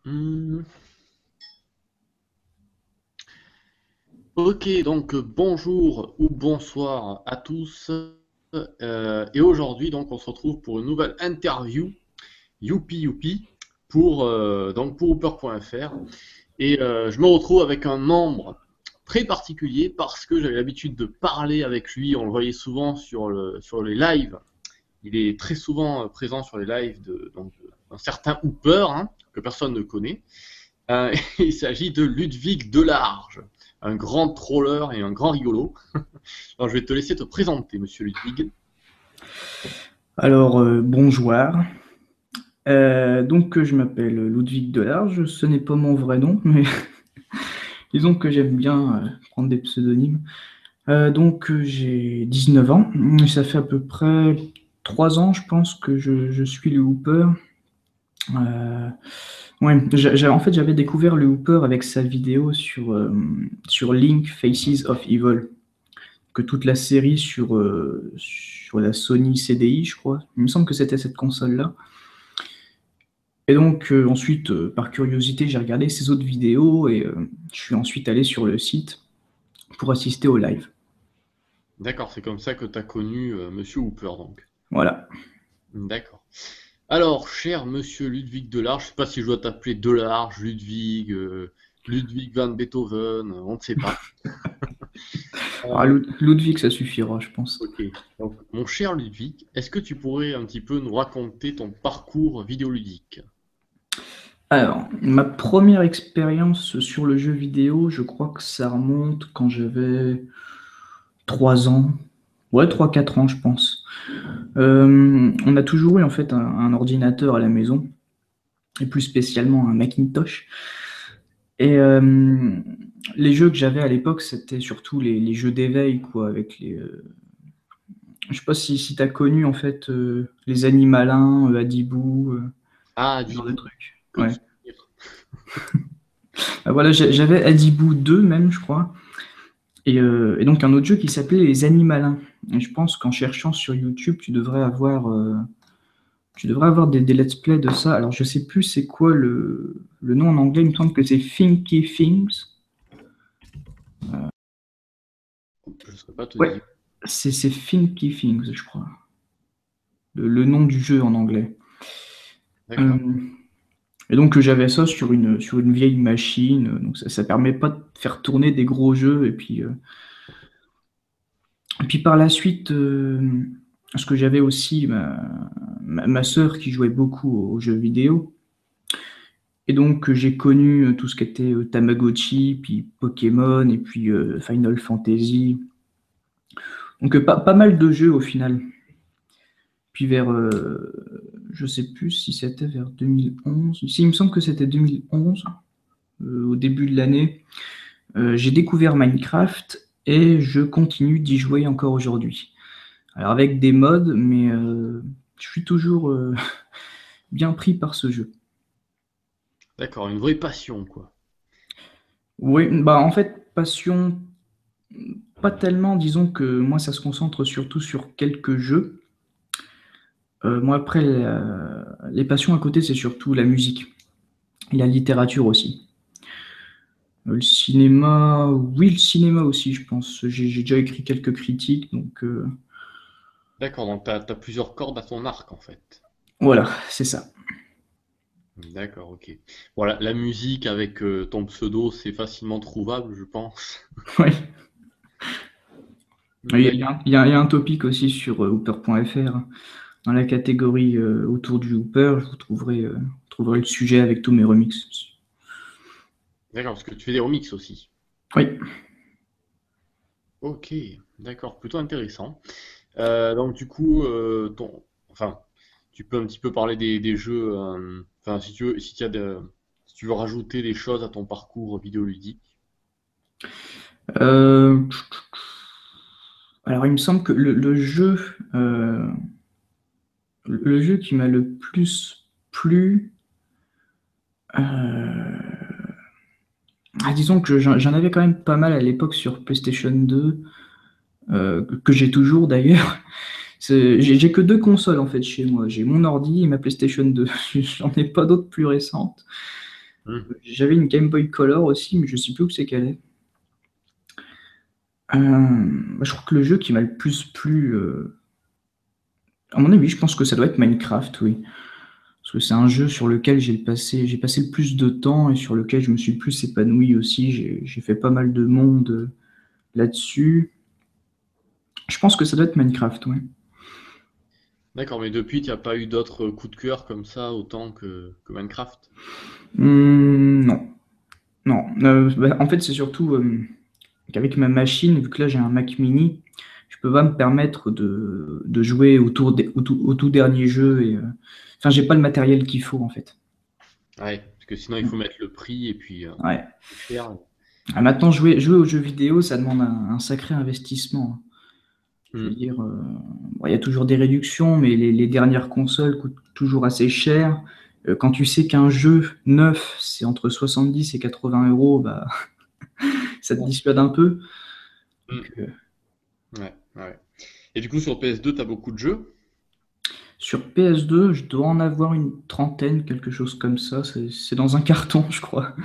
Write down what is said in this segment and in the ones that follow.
Hmm. Ok, donc bonjour ou bonsoir à tous. Et aujourd'hui, donc, on se retrouve pour une nouvelle interview, youpi youpi, pour Hooper.fr. Et je me retrouve avec un membre très particulier parce que j'avais l'habitude de parler avec lui. On le voyait souvent sur les lives. Il est très souvent présent sur les lives d'un certain Hooper, hein, que personne ne connaît. Il s'agit de Ludwig Delarge, un grand troller et un grand rigolo. Alors, je vais te laisser te présenter, monsieur Ludwig. Alors, bonjour. Je m'appelle Ludwig Delarge. Ce n'est pas mon vrai nom, mais disons que j'aime bien prendre des pseudonymes. J'ai 19 ans. Et ça fait à peu près 3 ans, je pense, que je suis le Hooper. Euh, ouais, en fait, j'avais découvert le Hooper avec sa vidéo sur Link Faces of Evil, que toute la série sur la Sony CDI, je crois. Il me semble que c'était cette console-là. Et ensuite, par curiosité, j'ai regardé ces autres vidéos et je suis ensuite allé sur le site pour assister au live. D'accord, c'est comme ça que tu as connu monsieur Hooper, donc. Voilà. D'accord. Alors, cher monsieur Ludwig Delarge, je ne sais pas si je dois t'appeler Delarge, Ludwig, Ludwig van Beethoven, on ne sait pas. Ah, Euh, Ludwig, ça suffira, je pense. ok. Donc, mon cher Ludwig, est-ce que tu pourrais un petit peu nous raconter ton parcours vidéoludique? Alors, ma première expérience sur le jeu vidéo, je crois que ça remonte quand j'avais 3 ans. Ouais, 3 4 ans, je pense. On a toujours eu en fait un ordinateur à la maison, et plus spécialement un Macintosh. Et les jeux que j'avais à l'époque, c'était surtout les jeux d'éveil, quoi, avec je sais pas si tu as connu en fait les Animalins, Adibou, Ah, ce genre de Dibou, trucs. que de Ouais. souvenirs. Voilà, j'avais Adibou 2 même, je crois. Et donc un autre jeu qui s'appelait les Animalins. Et je pense qu'en cherchant sur YouTube, tu devrais avoir des let's play de ça. Alors je sais plus c'est quoi le nom en anglais, il me semble que c'est Thinky Things. Je ne saurais pas te Ouais, dire. c'est Thinky Things, je crois. Le nom du jeu en anglais. D'accord. Euh, Et j'avais ça sur une vieille machine, donc ça permet pas de faire tourner des gros jeux. Et puis par la suite, parce que j'avais aussi ma sœur qui jouait beaucoup aux jeux vidéo. Et donc j'ai connu tout ce qui était Tamagotchi, puis Pokémon, et puis Final Fantasy. Donc pas mal de jeux au final. Puis je sais plus si c'était vers 2011. Si, il me semble que c'était 2011, au début de l'année. J'ai découvert Minecraft et je continue d'y jouer encore aujourd'hui. Alors avec des mods, mais je suis toujours bien pris par ce jeu. D'accord, une vraie passion, quoi. Oui, bah en fait, passion, pas tellement, disons que moi ça se concentre surtout sur quelques jeux. Moi après, les passions à côté, c'est surtout la musique et la littérature aussi. Le cinéma, oui, le cinéma aussi, je pense. J'ai déjà écrit quelques critiques, donc D'accord, donc t'as plusieurs cordes à ton arc, en fait. voilà, c'est ça. D'accord, ok. Voilà, la musique avec ton pseudo, c'est facilement trouvable, je pense. Ouais. Il y a, il y D'accord. a un il y a- il y a un topic aussi sur Hooper.fr. Dans la catégorie autour du Hooper, vous trouverez le sujet avec tous mes remixes. D'accord, parce que tu fais des remixes aussi. Oui. Ok, d'accord, plutôt intéressant. Donc du coup, enfin, tu peux un petit peu parler des jeux. Enfin, si tu veux, si tu veux rajouter des choses à ton parcours vidéoludique. Euh, alors, il me semble que le jeu qui m'a le plus plu, euh, disons que j'en avais quand même pas mal à l'époque sur PlayStation 2, que j'ai toujours d'ailleurs. J'ai que deux consoles en fait chez moi. J'ai mon ordi et ma PlayStation 2. J'en ai pas d'autres plus récentes. Hmm. J'avais une Game Boy Color aussi, mais je sais plus où c'est qu'elle est. Je crois que le jeu qui m'a le plus plu, à mon avis, je pense que ça doit être Minecraft, oui. Parce que c'est un jeu sur lequel j'ai passé le plus de temps et sur lequel je me suis le plus épanoui aussi. J'ai fait pas mal de monde là-dessus. Je pense que ça doit être Minecraft, ouais. D'accord, mais depuis, tu n'as pas eu d'autres coups de cœur comme ça, autant que Minecraft? Non, non. En fait, c'est surtout qu'avec ma machine, vu que là j'ai un Mac mini, je peux pas me permettre de jouer au tout dernier jeu. Enfin, j'ai pas le matériel qu'il faut, en fait. Ouais, parce que sinon, il faut mettre le prix et puis Ouais. c'est cher. Maintenant, jouer aux jeux vidéo, ça demande un sacré investissement. Je veux Hmm. dire, bon, il y a toujours des réductions, mais les dernières consoles coûtent toujours assez cher. Quand tu sais qu'un jeu neuf, c'est entre 70 et 80 euros, bah, ça te dissuade un peu. Hmm. Donc, Ouais, ouais. Et du coup, sur PS2, tu as beaucoup de jeux? sur PS2, je dois en avoir une trentaine, quelque chose comme ça. C'est dans un carton, je crois.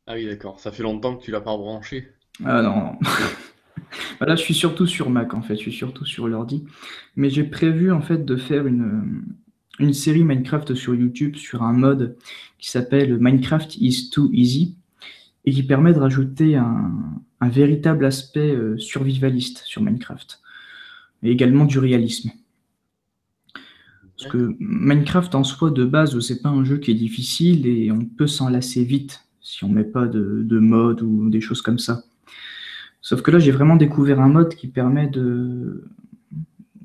Ah oui, d'accord. Ça fait longtemps que tu l'as pas rebranché. Ah non, non. Bah là, je suis surtout sur Mac, en fait. Je suis surtout sur l'ordi. Mais j'ai prévu, en fait, de faire une série Minecraft sur YouTube sur un mode qui s'appelle Minecraft is too easy et qui permet de rajouter un véritable aspect survivaliste sur Minecraft et également du réalisme. Parce que D'accord. Minecraft en soi, de base, c'est pas un jeu qui est difficile et on peut s'en lasser vite si on met pas de mode ou des choses comme ça. Sauf que là, j'ai vraiment découvert un mode qui permet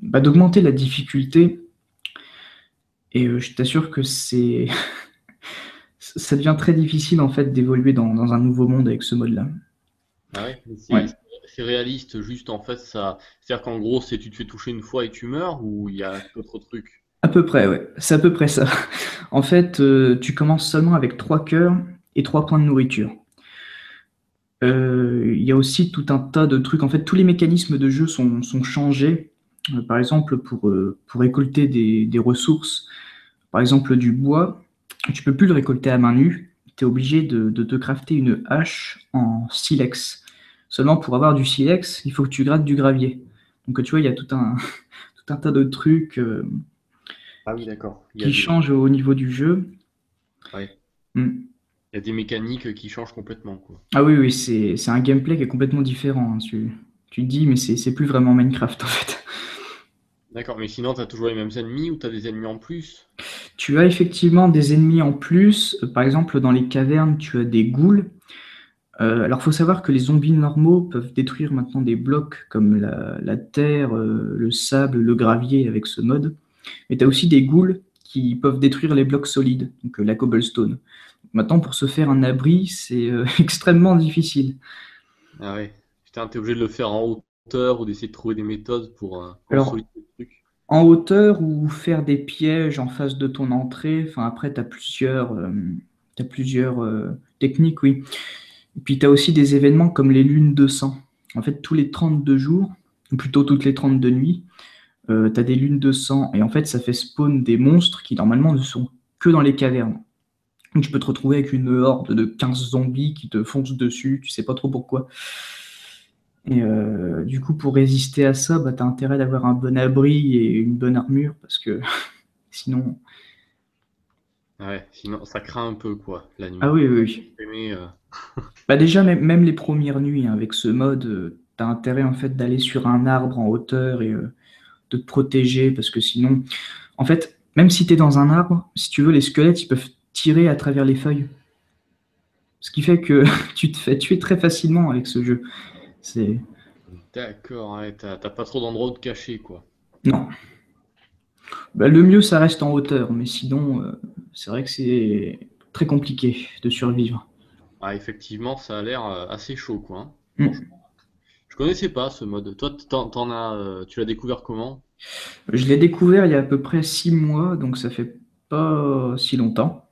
d'augmenter la difficulté et je t'assure que ça devient très difficile en fait d'évoluer dans un nouveau monde avec ce mode-là. Ah ouais, mais Ouais. c'est réaliste, juste en fait, ça. C'est-à-dire qu'en gros, c'est tu te fais toucher une fois et tu meurs, ou il y a d'autres trucs? À peu près, ouais. C'est à peu près ça. En fait, tu commences seulement avec 3 cœurs et 3 points de nourriture. Il y a aussi tout un tas de trucs. En fait, tous les mécanismes de jeu sont changés. Par exemple, pour récolter des ressources, par exemple du bois, tu peux plus le récolter à main nue. Tu es obligé de te crafter une hache en silex. Seulement pour avoir du silex, il faut que tu grattes du gravier. Donc tu vois, il y a tout un tas de trucs Ah oui, d'accord. Il y a qui des. changent au niveau du jeu. Ouais. Hmm. Il y a des mécaniques qui changent complètement, quoi. Ah oui, oui, c'est un gameplay qui est complètement différent, hein. Tu te dis, mais c'est plus vraiment Minecraft en fait. D'accord, mais sinon, t'as toujours les mêmes ennemis ou t'as des ennemis en plus? Tu as effectivement des ennemis en plus. Par exemple, dans les cavernes, tu as des ghouls. Alors, faut savoir que les zombies normaux peuvent détruire maintenant des blocs comme la terre, le sable, le gravier avec ce mode. Mais tu as aussi des ghouls qui peuvent détruire les blocs solides, donc la cobblestone. Maintenant, pour se faire un abri, c'est extrêmement difficile. Ah ouais. Putain, t'es obligé de le faire en hauteur ou d'essayer de trouver des méthodes pour Alors, consolider le truc. en hauteur ou faire des pièges en face de ton entrée, enfin après, t'as plusieurs techniques, oui. Et puis tu as aussi des événements comme les lunes de sang. En fait, tous les 32 jours, ou plutôt toutes les 32 nuits, tu as des lunes de sang. Et en fait, ça fait spawn des monstres qui normalement ne sont que dans les cavernes. Donc tu peux te retrouver avec une horde de 15 zombies qui te foncent dessus, tu sais pas trop pourquoi. Et du coup, pour résister à ça, bah, tu as intérêt d'avoir un bon abri et une bonne armure, parce que sinon... Ah ouais, sinon ça craint un peu, quoi, la Ah nuit. oui, oui, oui. Mais, Bah déjà, même les premières nuits, hein, avec ce mode, tu as intérêt en fait d'aller sur un arbre en hauteur et de te protéger, parce que sinon, en fait, même si tu es dans un arbre, si tu veux, les squelettes, ils peuvent tirer à travers les feuilles. Ce qui fait que tu te fais tuer très facilement avec ce jeu. C'est... d'accord, ouais, t'as pas trop d'endroits où te cacher, quoi. Non. Bah, le mieux, ça reste en hauteur, mais sinon, c'est vrai que c'est très compliqué de survivre. Ah, effectivement, ça a l'air assez chaud, quoi, hein, Hmm. franchement. Je connaissais pas ce mode. Toi, t'en as, tu l'as découvert comment? Je l'ai découvert il y a à peu près 6 mois, donc ça fait pas si longtemps.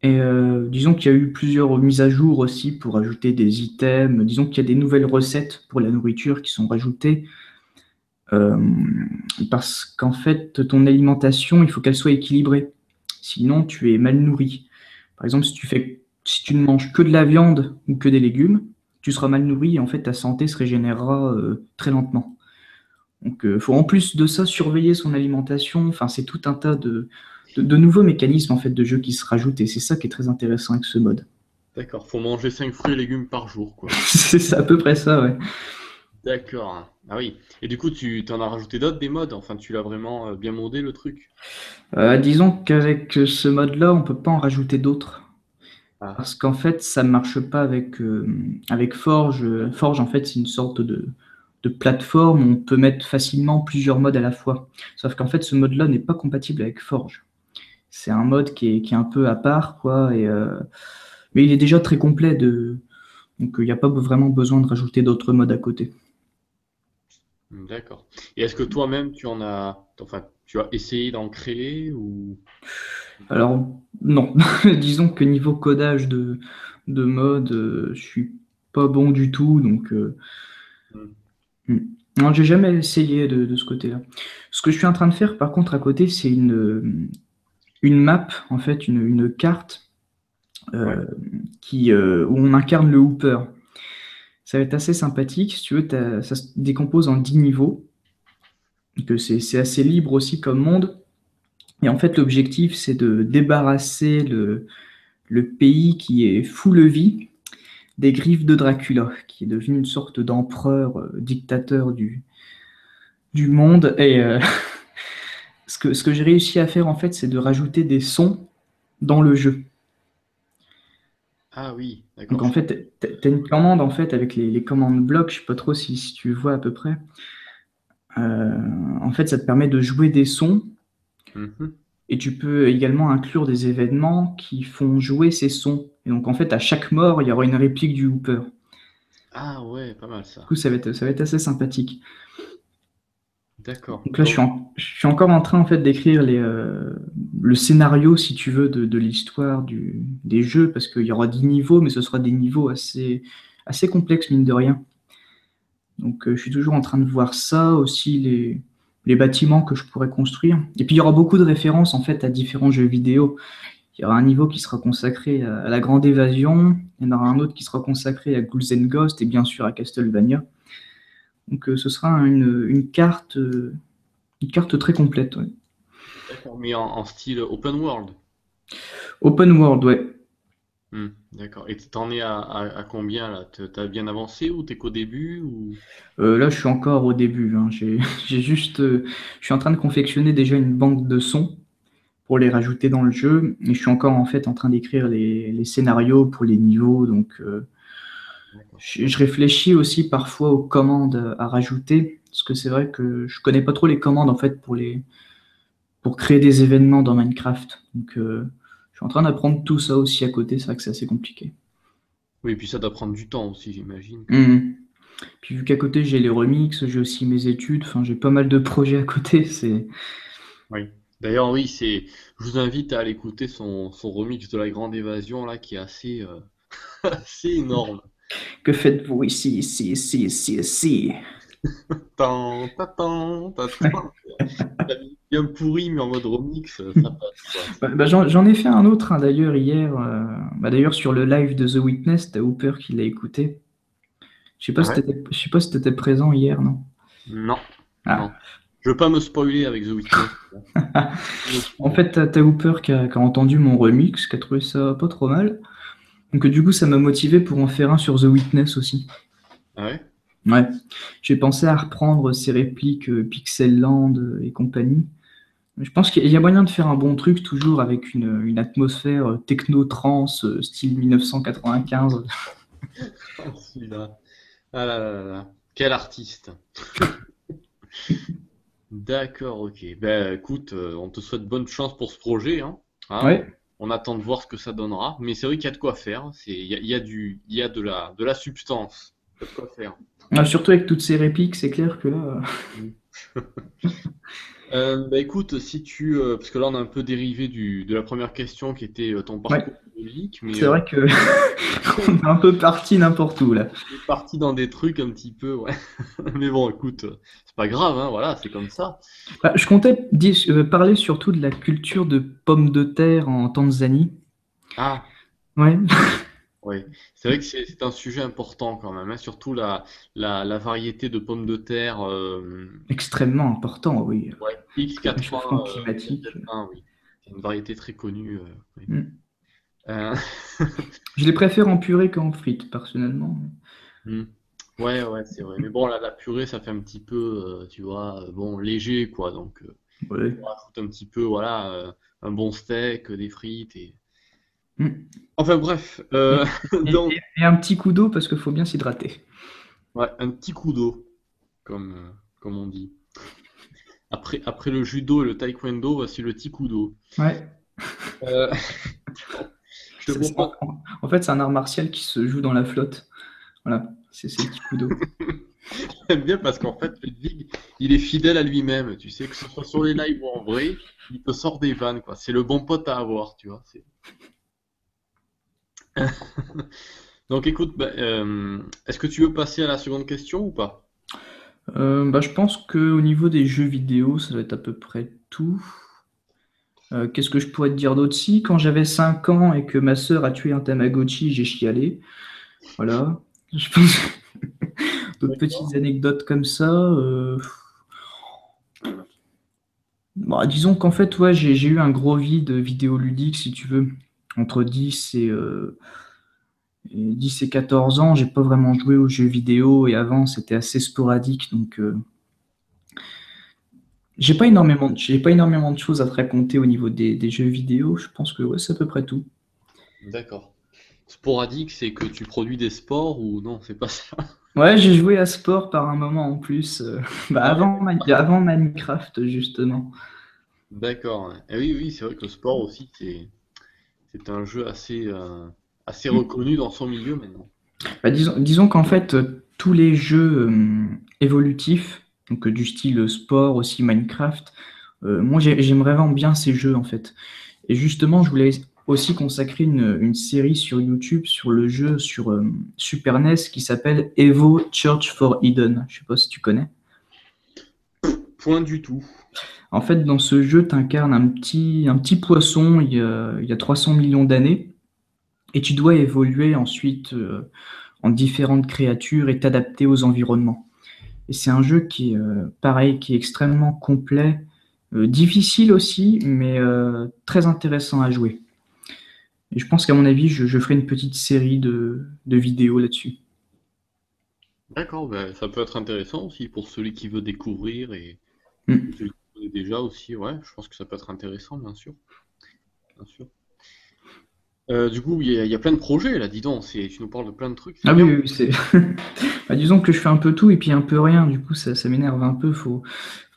Et disons qu'il y a eu plusieurs mises à jour aussi pour ajouter des items. Disons qu'il y a des nouvelles recettes pour la nourriture qui sont rajoutées. Euh, Parce qu'en fait, ton alimentation, il faut qu'elle soit équilibrée. Sinon, tu es mal nourri. Par exemple, si tu ne manges que de la viande ou que des légumes, tu seras mal nourri et en fait ta santé se régénérera très lentement. Donc, faut en plus de ça surveiller son alimentation. Enfin, c'est tout un tas de nouveaux mécanismes en fait de jeu qui se rajoutent et c'est ça qui est très intéressant avec ce mode. D'accord, faut manger 5 fruits et légumes par jour, quoi. C'est à peu près ça, ouais. D'accord. Ah oui. Et du coup, tu t'en as rajouté d'autres des modes? Enfin, tu l'as vraiment bien modé le truc? Disons qu'avec ce mode-là, on peut pas en rajouter d'autres. Ah, Parce qu'en fait, ça ne marche pas avec Forge. Forge, en fait, c'est une sorte de plateforme où on peut mettre facilement plusieurs modes à la fois. Sauf qu'en fait, ce mode-là n'est pas compatible avec Forge. C'est un mode qui est un peu à part, quoi. Mais il est déjà très complet, donc il n'y a pas vraiment besoin de rajouter d'autres modes à côté. d'accord. Et est-ce que toi-même, enfin, tu as essayé d'en créer ou pas? Alors, non. Disons que niveau codage de mode, je suis pas bon du tout, donc Hmm. hmm. Non, j'ai jamais essayé de ce côté-là. Ce que je suis en train de faire, par contre, à côté, c'est une map, en fait, une carte Ouais. euh, où on incarne le Hooper. Ça va être assez sympathique. Si tu veux, ça se décompose en 10 niveaux. Donc, c'est assez libre aussi comme monde. Et en fait, l'objectif, c'est de débarrasser le pays qui est full vie des griffes de Dracula, qui est devenu une sorte d'empereur dictateur du monde. Et ce que j'ai réussi à faire, en fait, c'est de rajouter des sons dans le jeu. Ah oui, Donc, d'accord, en je comprends. fait, tu as une commande en fait, avec les commandes blocs, je sais pas trop si tu vois à peu près. Euh, En fait, ça te permet de jouer des sons Mhm. et tu peux également inclure des événements qui font jouer ces sons. Et donc, en fait, à chaque mort, il y aura une réplique du Hooper. Ah ouais, pas mal Du ça. coup, ça va être assez sympathique. D'accord. Donc là, Donc, je suis encore en train en fait d'écrire le scénario, si tu veux, de l'histoire des jeux, parce qu'il y aura 10 niveaux, mais ce sera des niveaux assez complexes, mine de rien. Donc je suis toujours en train de voir ça, aussi les bâtiments que je pourrais construire. Et puis il y aura beaucoup de références en fait à différents jeux vidéo. Il y aura un niveau qui sera consacré à la Grande Évasion, il y en aura un autre qui sera consacré à Ghouls and Ghosts et bien sûr à Castlevania. Donc ce sera une carte très complète, ouais. d'accord, mais en style open world. Open world, ouais. D'accord. Et t'en es à combien là? T'as bien avancé ou t'es qu'au début ou... Là, je suis encore au début, hein. J'ai juste, je suis en train de confectionner déjà une banque de sons pour les rajouter dans le jeu, et je suis encore en fait en train d'écrire les scénarios pour les niveaux. Donc, D'accord. je réfléchis aussi parfois aux commandes à rajouter, parce que c'est vrai que je connais pas trop les commandes en fait pour créer des événements dans Minecraft. Donc, je suis en train d'apprendre tout ça aussi à côté. C'est vrai que c'est assez compliqué. Oui, et puis ça doit prendre du temps aussi, j'imagine quand même. Mhm. Puis vu qu'à côté j'ai les remixes, j'ai aussi mes études, enfin j'ai pas mal de projets à côté, c'est Oui. D'ailleurs, oui, je vous invite à aller écouter son remix de La Grande Évasion là, qui est assez, assez énorme. que faites-vous ici, ici, ici, ici, ici? Tan, ta, tan, ta, tan. La musique bien pourri, mais en mode remix, ça passe quoi. Bah, j'en ai fait un autre hein, d'ailleurs hier. D'ailleurs sur le live de The Witness, t'as Hooper qui l'a écouté. Ah ouais? Je sais pas si t'étais présent hier, non? Non, Ah. non. Je veux pas me spoiler avec The Witness. En fait, t'as Hooper qui a entendu mon remix, qui a trouvé ça pas trop mal. Donc du coup, ça m'a motivé pour en faire un sur The Witness aussi. Ah ouais? Ouais. J'ai pensé à reprendre ces répliques Pixel Land et compagnie. Je pense qu'il y a moyen de faire un bon truc toujours avec une atmosphère techno-trance style 1995. Ah, celui-là. Ah là là là là. Quel artiste. D'accord, ok. Ben écoute, on te souhaite bonne chance pour ce projet, hein. Hein, Ouais. on attend de voir ce que ça donnera. Mais c'est vrai qu'il y a de quoi faire. Il y a de la substance. Il y a de quoi faire. Surtout avec toutes ces répliques, c'est clair que là. Mm. Bah écoute, parce que là on a un peu dérivé de la première question qui était ton Ouais, parcours musique, mais c'est vrai que on est un peu parti n'importe où là. on est parti dans des trucs un petit peu, ouais. Mais bon, écoute, c'est pas grave, hein, voilà, c'est comme ça. Je comptais parler surtout de la culture de pommes de terre en Tanzanie. Ah. Ouais, Oui, c'est vrai que c'est un sujet important quand même, hein, surtout la variété de pommes de terre extrêmement important, oui. ouais, Réchauffement X80, climatique. Y71, oui. C'est une variété très connue. Oui. Mm. Euh, Je les préfère en purée qu'en frites, personnellement. hmm. Ouais, ouais, c'est vrai. Mais bon, la purée, ça fait un petit peu, tu vois, bon, léger, quoi. Donc, Ouais. on rajoute un petit peu, voilà, un bon steak, des frites et... Mm. Enfin bref, Et, donc, et un petit coup d'eau parce qu'il faut bien s'hydrater. ouais, un petit coup d'eau, comme on dit. Après le judo et le taekwondo, voici le petit coup d'eau. Ouais. Euh, je te propose... En fait, c'est un art martial qui se joue dans la flotte. Voilà, c'est le petit coup d'eau. J'aime bien parce qu'en fait, Ludwig, il est fidèle à lui-même. Tu sais, que ce soit sur les lives ou en vrai, il te sort des vannes, quoi. C'est le bon pote à avoir, tu vois. Donc écoute, bah, est-ce que tu veux passer à la seconde question ou pas? Bah, je pense qu'au niveau des jeux vidéo, ça doit être à peu près tout. Qu'est-ce que je pourrais te dire d'autre? Si, quand j'avais 5 ans et que ma sœur a tué un Tamagotchi, j'ai chialé. Voilà. Je pense d'autres petites anecdotes comme ça. Bah, disons qu'en fait, ouais, j'ai eu un gros vide vidéoludique, si tu veux. Entre 10 et 14 ans, j'ai pas vraiment joué aux jeux vidéo et avant, c'était assez sporadique. Donc, j'ai pas énormément de choses à te raconter au niveau des jeux vidéo. Je pense que ouais, c'est à peu près tout. D'accord. Sporadique, c'est que tu produis des sports ou non, c'est pas ça. Ouais, j'ai joué à sport par un moment en plus. Bah, Ah ouais, avant Minecraft, justement. d'accord. Ouais. Eh oui, oui, c'est vrai que le sport aussi, c'est un jeu assez Mm. reconnu dans son milieu maintenant. Bah, disons qu'en fait, tous les jeux évolutifs, donc du style sport, aussi Minecraft, moi j'aime vraiment bien ces jeux en fait. Et justement, je voulais aussi consacrer une série sur YouTube sur le jeu sur Super NES qui s'appelle Evo Church for Eden. Je sais pas si tu connais. Point du tout. En fait, dans ce jeu, tu incarnes un petit poisson il y a 300 millions d'années et tu dois évoluer ensuite en différentes créatures et t'adapter aux environnements. Et c'est un jeu qui est pareil, qui est extrêmement complet, difficile aussi, mais très intéressant à jouer. Et je pense qu'à mon avis, je ferai une petite série de vidéos là-dessus. D'accord, ben, ça peut être intéressant aussi pour celui qui veut découvrir et Mm. celui qui connaît déjà aussi. Ouais, je pense que ça peut être intéressant, bien sûr. Bien sûr. Du coup, il y a plein de projets là, dis donc. Tu nous parles de plein de trucs, c'est Ah oui, bien. oui, oui, c'est. Bah, disons que je fais un peu tout et puis un peu rien. Du coup, ça m'énerve un peu. Faut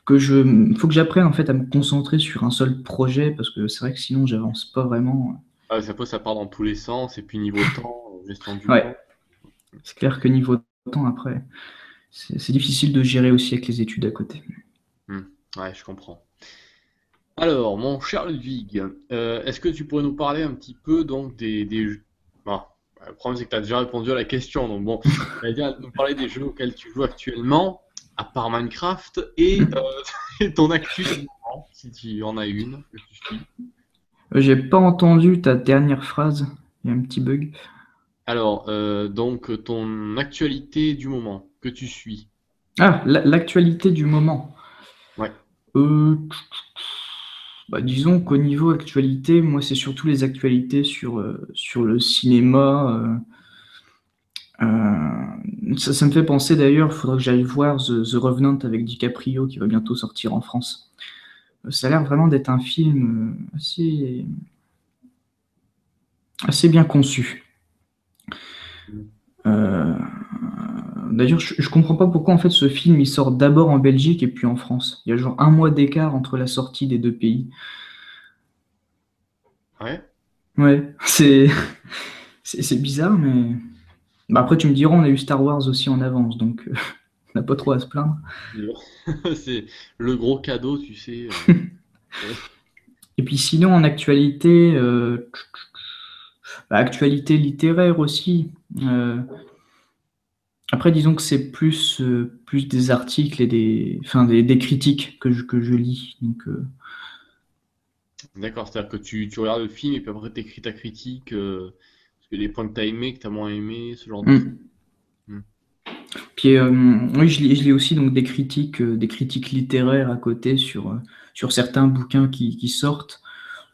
que j'apprenne en fait à me concentrer sur un seul projet parce que c'est vrai que sinon, j'avance pas vraiment. Ah, après, ça part dans tous les sens. Et puis niveau temps, gestion du Ouais, temps. c'est clair que niveau temps après, c'est difficile de gérer aussi avec les études à côté. Hmm, ouais, je comprends. Alors, mon cher Ludwig, est-ce que tu pourrais nous parler un petit peu donc des jeux... Bon, le problème c'est que tu as déjà répondu à la question, donc bon, tu vas dire nous parler des jeux auxquels tu joues actuellement, à part Minecraft, et, et ton actu du moment, si tu en as une, que tu suis. J'ai pas entendu ta dernière phrase. Il y a un petit bug. Alors, donc ton actualité du moment, que tu suis. Ah, l'actualité du moment. Ouais, Euh, Bah, disons qu'au niveau actualité, moi, c'est surtout les actualités sur le cinéma. Ça me fait penser d'ailleurs, il faudra que j'aille voir The Revenant avec DiCaprio qui va bientôt sortir en France. Ça a l'air vraiment d'être un film assez bien conçu. Euh, D'ailleurs, je comprends pas pourquoi en fait ce film il sort d'abord en Belgique et puis en France. Il y a genre un mois d'écart entre la sortie des deux pays. ouais. Ouais, c'est bizarre, mais bah, après tu me diras, on a eu Star Wars aussi en avance, donc on n'a pas trop à se plaindre. C'est le gros cadeau, tu sais. Et puis sinon en actualité, bah, actualité littéraire aussi. Euh, Après, disons que c'est plus des articles et enfin, des critiques que je lis. Donc, D'accord, c'est-à-dire que tu regardes le film et puis après t'écris ta critique. les points que tu as aimés, que tu as moins aimés, ce genre de choses. Mm. Puis oui, je lis aussi donc des critiques littéraires à côté sur certains bouquins qui sortent.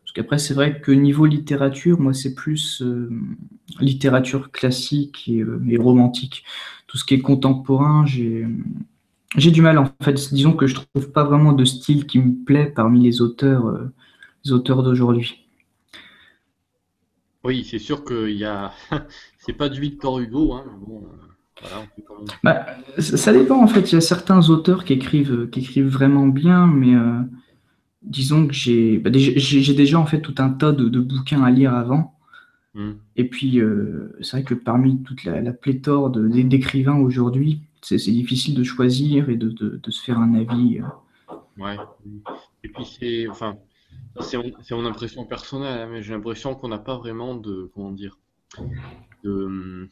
Parce qu'après, c'est vrai que niveau littérature, moi, c'est plus littérature classique et romantique. Tout ce qui est contemporain, j'ai du mal, en fait. Disons que je trouve pas vraiment de style qui me plaît parmi les auteurs d'aujourd'hui. Oui, c'est sûr qu'il y a. C'est pas du Victor Hugo, hein, mais bon, voilà, on fait quand même. Bah, ça dépend, en fait. Il y a certains auteurs qui écrivent vraiment bien, mais disons que j'ai déjà, en fait, tout un tas de bouquins à lire avant. Hmm. Et puis, c'est vrai que parmi toute la pléthore d'écrivains aujourd'hui, c'est difficile de choisir et de se faire un avis. Ouais. Oui. Et puis c'est. Enfin, ça, c'est mon impression personnelle, hein, mais j'ai l'impression qu'on n'a pas vraiment de. Comment dire? De,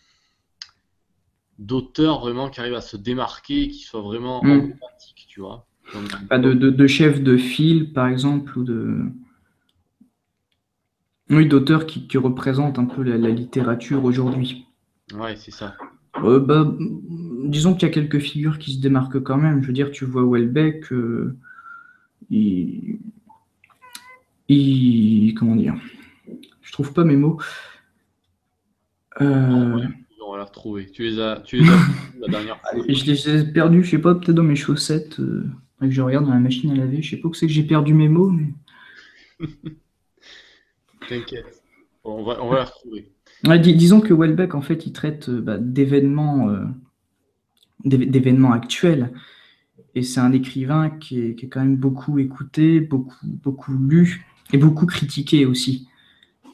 d'auteurs vraiment qui arrivent à se démarquer et qui soient vraiment Hmm. emblématiques, tu vois. Comme Pas de chef de file, par exemple, oui, d'auteurs qui représentent un peu la littérature aujourd'hui. Ouais, c'est ça. Bah, disons qu'il y a quelques figures qui se démarquent quand même. Je veux dire, tu vois Houellebecq, il, comment dire? Je trouve pas mes mots. Euh, On va la retrouver. Tu les as perdus la dernière fois. je les ai perdus, je sais pas, peut-être dans mes chaussettes. Faudrait que je regarde dans la machine à laver. Je sais pas où c'est que j'ai perdu mes mots, mais. T'inquiète. Bon, on va la retrouver. Ouais, disons que Houellebecq, en fait, il traite d'événements actuels. Et c'est un écrivain qui est quand même beaucoup écouté, beaucoup lu et beaucoup critiqué aussi.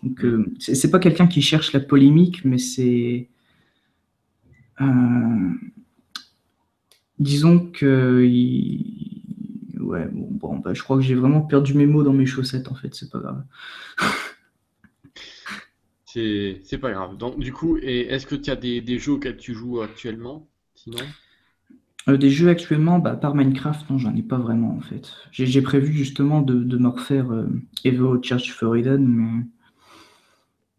Donc, Hmm. c'est pas quelqu'un qui cherche la polémique, mais c'est. euh, disons que. Ouais, bon, bah, je crois que j'ai vraiment perdu mes mots dans mes chaussettes, en fait, c'est pas grave. C'est pas grave. Donc, du coup, est-ce que tu as des jeux auxquels tu joues actuellement? Sinon? Des jeux actuellement, bah, à part Minecraft, non, j'en ai pas vraiment, en fait. J'ai prévu justement de me refaire Evo Church Forbidden, mais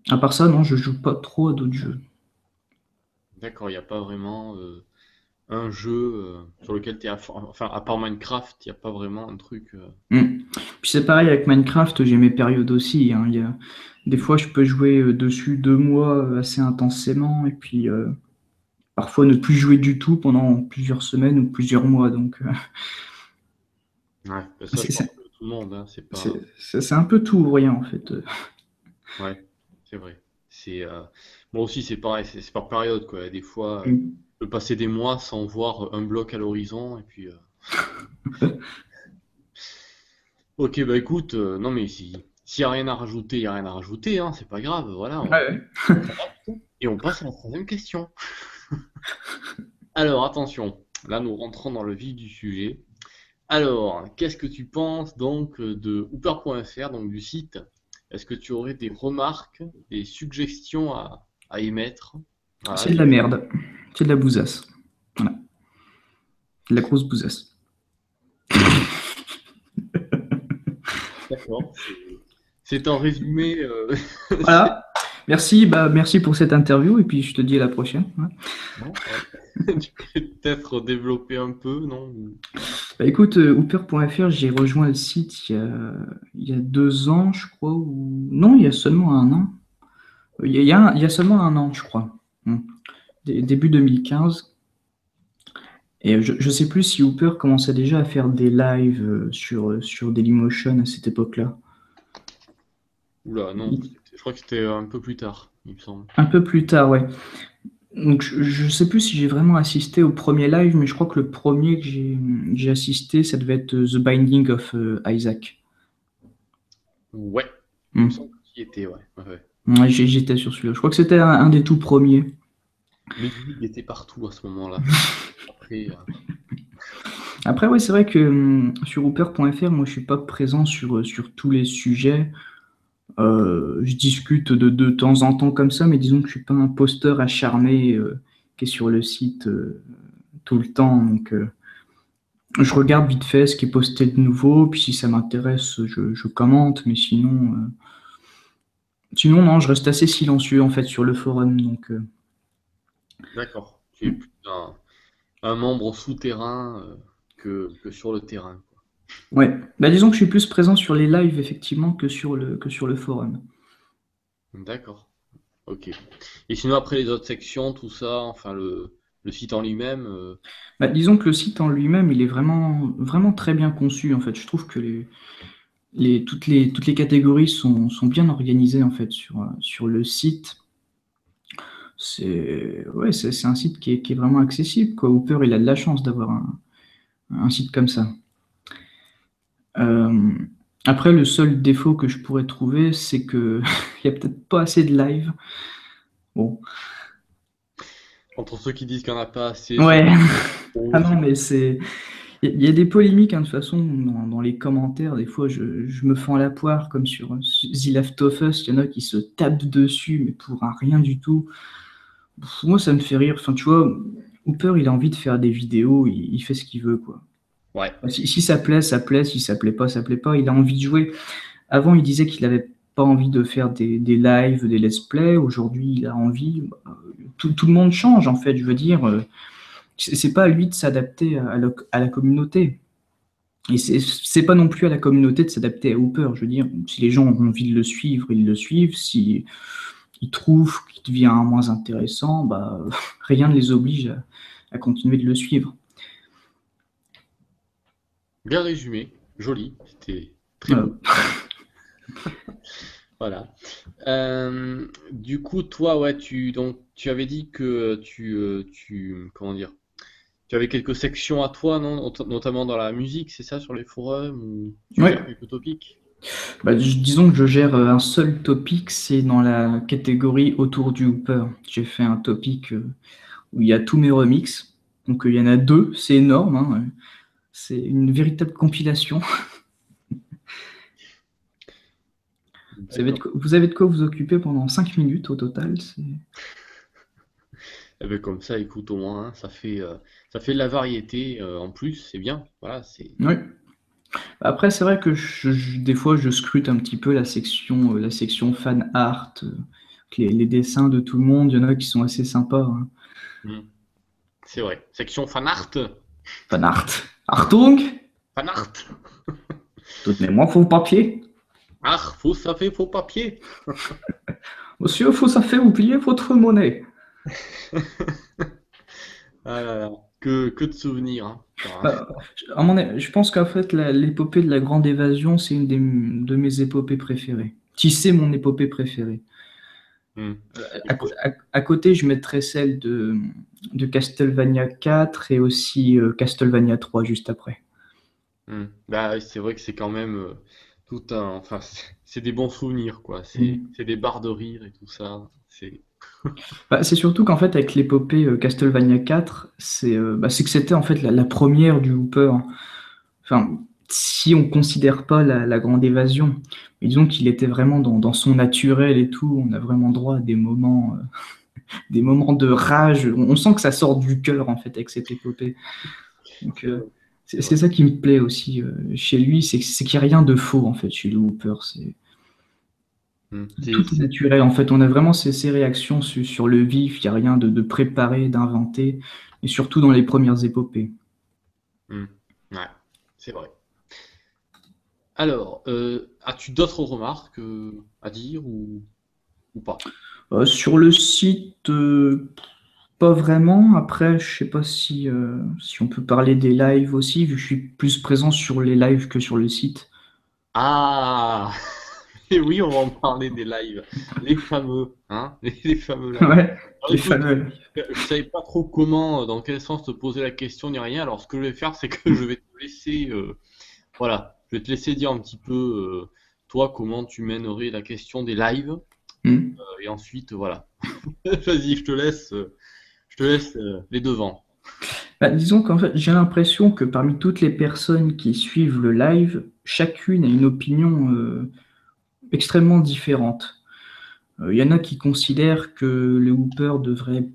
à part ça, non, je joue pas trop à d'autres jeux. D'accord, il n'y a pas vraiment un jeu sur lequel tu es à fond. Enfin, à part Minecraft, il n'y a pas vraiment un truc. Hmm. Puis c'est pareil avec Minecraft, j'ai mes périodes aussi, hein. Des fois, je peux jouer dessus 2 mois assez intensément, et puis parfois ne plus jouer du tout pendant plusieurs semaines ou plusieurs mois. Donc, Ouais, ben ça, je c'est pense c'est- que tout le monde, hein, c'est c'est- pas. c'est un peu tout ou rien, en fait. Ouais, c'est vrai. Moi aussi, c'est pareil, c'est par période, quoi. Des fois, Hmm. je peux passer des mois sans voir un bloc à l'horizon, et puis. Ok, bah écoute, non mais s'il n'y a rien à rajouter, il n'y a rien à rajouter, hein, c'est pas grave, voilà, Ouais, ouais. on s'adapte. Et on passe à la troisième question. Alors, attention, là nous rentrons dans le vif du sujet. Alors, qu'est-ce que tu penses donc de Hooper.fr, donc du site? Est-ce que tu aurais des remarques, des suggestions à émettre? Voilà, C'est de la merde. C'est de la bousasse. Voilà. De la grosse bousasse. d'accord, c'est un résumé. Voilà. Merci, bah, merci pour cette interview, et puis je te dis à la prochaine. Ouais. Non, tu peux peut-être développer un peu, non? Bah, écoute, Hooper.fr, j'ai rejoint le site il y a 2 ans, je crois, ou... Non, il y a seulement un an. Il y a seulement un an, je crois. Hmm. Début 2015. Et je ne sais plus si Hooper commençait déjà à faire des lives sur Dailymotion à cette époque-là. Oula, non, Il- je crois que c'était un peu plus tard, il me semble. Un peu plus tard, ouais. Donc, je ne sais plus si j'ai vraiment assisté au premier live, mais je crois que le premier que j'ai assisté, ça devait être The Binding of Isaac. Ouais, il me Hmm. semble que tu y étais, ouais. Ouais, ouais. Ouais, j'étais sur celui-là. Je crois que c'était un des tout premiers. Ludwig était partout à ce moment-là. Après, Après, ouais, c'est vrai que sur Hooper.fr, moi, je suis pas présent sur tous les sujets. Je discute de temps en temps comme ça, mais disons que je suis pas un posteur acharné qui est sur le site tout le temps. Donc, je regarde vite fait ce qui est posté de nouveau, puis si ça m'intéresse, je commente, mais sinon, Sinon, non, je reste assez silencieux en fait sur le forum. Donc, D'accord. Tu es plus un membre souterrain que sur le terrain. ouais. Bah, disons que je suis plus présent sur les lives effectivement que sur le forum. D'accord. Ok. Et sinon, après les autres sections, tout ça, enfin le site en lui-même, Bah, disons que le site en lui-même, il est vraiment très bien conçu en fait. Je trouve que toutes les catégories sont bien organisées en fait sur le site. C'est un site qui est vraiment accessible, quoi. Hooper, il a de la chance d'avoir un site comme ça. Euh, Après, le seul défaut que je pourrais trouver, c'est que il y a peut-être pas assez de live. Bon, entre ceux qui disent qu'il n'y en a pas assez, ceux ouais. qui Ah trouvent. non, mais il y a des polémiques hein, de toute façon dans les commentaires. Des fois, je me fends la poire comme sur The Last of Us. Il y en a qui se tapent dessus, mais pour un rien du tout. Moi, ça me fait rire. Enfin, tu vois, Hooper, il a envie de faire des vidéos, il fait ce qu'il veut, quoi. Ouais. Si ça plaît, ça plaît. Si ça plaît pas, ça plaît pas. Il a envie de jouer. Avant, il disait qu'il avait pas envie de faire des lives, des let's play. Aujourd'hui, il a envie. Tout le monde change, en fait. Je veux dire, c'est pas à lui de s'adapter à la communauté. Et c'est pas non plus à la communauté de s'adapter à Hooper. Je veux dire, si les gens ont envie de le suivre, ils le suivent. Si ils trouvent qu'il devient moins intéressant, bah, rien ne les oblige à continuer de le suivre. Bien résumé. Joli. C'était très Voilà. beau. Voilà. Du coup, toi, ouais, tu avais dit que comment dire, tu avais quelques sections à toi, non? Notamment dans la musique, c'est ça, sur les forums, ou tu Ouais. gères quelques topics? Bah, disons que je gère un seul topic, c'est dans la catégorie autour du Hooper. J'ai fait un topic où il y a tous mes remixes. Donc il y en a deux, c'est énorme, hein. C'est une véritable compilation. D'accord. Vous avez de quoi vous occuper pendant 5 minutes au total. Eh ben, comme ça, écoute, au moins, hein, ça fait de la variété en plus, c'est bien. Voilà, c'est. Ouais. Après, c'est vrai que des fois, je scrute un petit peu la section fan art, les dessins de tout le monde. Il y en a qui sont assez sympas, hein. Hmm, c'est vrai. Section fan art. Fan art. Achtung! Fan art. Donnez-moi vos papiers. Ah, ça fait faux papier. Monsieur, faut ça fait oublier votre monnaie. Ah là là, que de souvenirs, hein. Bah, je pense qu'en fait, l'épopée de la Grande Évasion, c'est une de mes épopées préférées. Si c'est mon épopée préférée. Hmm. À côté, je mettrais celle de Castlevania 4 et aussi Castlevania 3 juste après. Hmm. Bah, oui, c'est vrai que c'est quand même tout un. Enfin, c'est des bons souvenirs, quoi. Mm. C'est des barres de rire et tout ça. C'est. Bah, c'est surtout qu'en fait, avec l'épopée Castlevania 4, c'est que c'était en fait la première du Hooper. Enfin, si on considère pas la Grande Évasion, mais disons qu'il était vraiment dans son naturel et tout, on a vraiment droit à des moments de rage. On sent que ça sort du cœur en fait avec cette épopée. Donc, C'est vrai. C'est c'est vrai. ça qui me plaît aussi chez lui, c'est qu'il n'y a rien de faux en fait chez le Hooper. Hmm. Tout est naturel en fait. On a vraiment ces réactions sur le vif. Il n'y a rien de préparé, d'inventé, et surtout dans les premières épopées. Hmm. Ouais, c'est vrai. Alors, as-tu d'autres remarques à dire ou pas? Sur le site, pas vraiment. Après, je sais pas si on peut parler des lives aussi, vu que je suis plus présent sur les lives que sur le site. Ah! Et oui, on va en parler des lives. Les fameux, hein? Les fameux lives. Ouais, Alors les écoute, fameux. je savais pas trop comment, dans quel sens te poser la question ni rien. Alors ce que je vais faire, c'est que je vais te laisser, voilà, je vais te laisser dire un petit peu, toi, comment tu mènerais la question des lives. Hmm. Et ensuite, voilà. Vas-y, je te laisse les devants. Bah, disons qu'en fait, j'ai l'impression que parmi toutes les personnes qui suivent le live, chacune a une opinion extrêmement différente. Il y en a qui considèrent que le Hooper devrait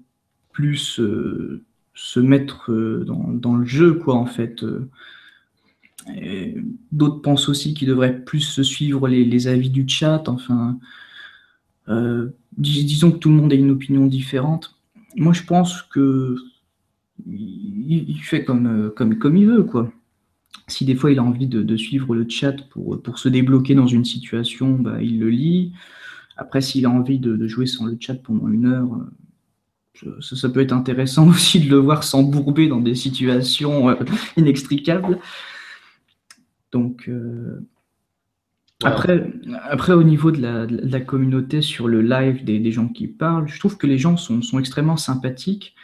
plus se mettre dans le jeu, quoi, en fait. Et d'autres pensent aussi qu'il devrait plus se suivre les avis du chat. Enfin, Disons que tout le monde a une opinion différente. Moi, je pense que il fait comme il veut, quoi. Si des fois il a envie de suivre le chat pour se débloquer dans une situation, bah, il le lit. Après, s'il a envie de jouer sans le chat pendant 1 heure, ça peut être intéressant aussi de le voir s'embourber dans des situations inextricables. Donc, Ouais, après, au niveau de la communauté sur le live des gens qui parlent, je trouve que les gens sont extrêmement sympathiques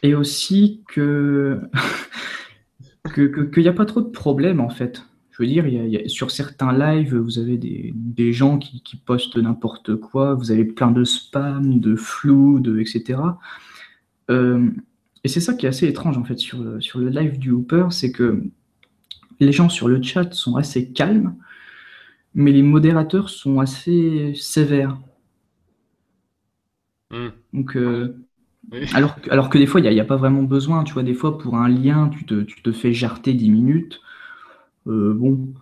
et aussi qu'il n'y a pas trop de problèmes en fait. Je veux dire, sur certains lives, vous avez des gens qui postent n'importe quoi, vous avez plein de spam, de flou, etc. Euh, et c'est ça qui est assez étrange en fait sur le live du Hooper, c'est que les gens sur le chat sont assez calmes, mais les modérateurs sont assez sévères. Donc, oui. alors que des fois, il y a pas vraiment besoin. Tu vois, des fois, pour un lien, tu te fais jarter 10 minutes. Bon.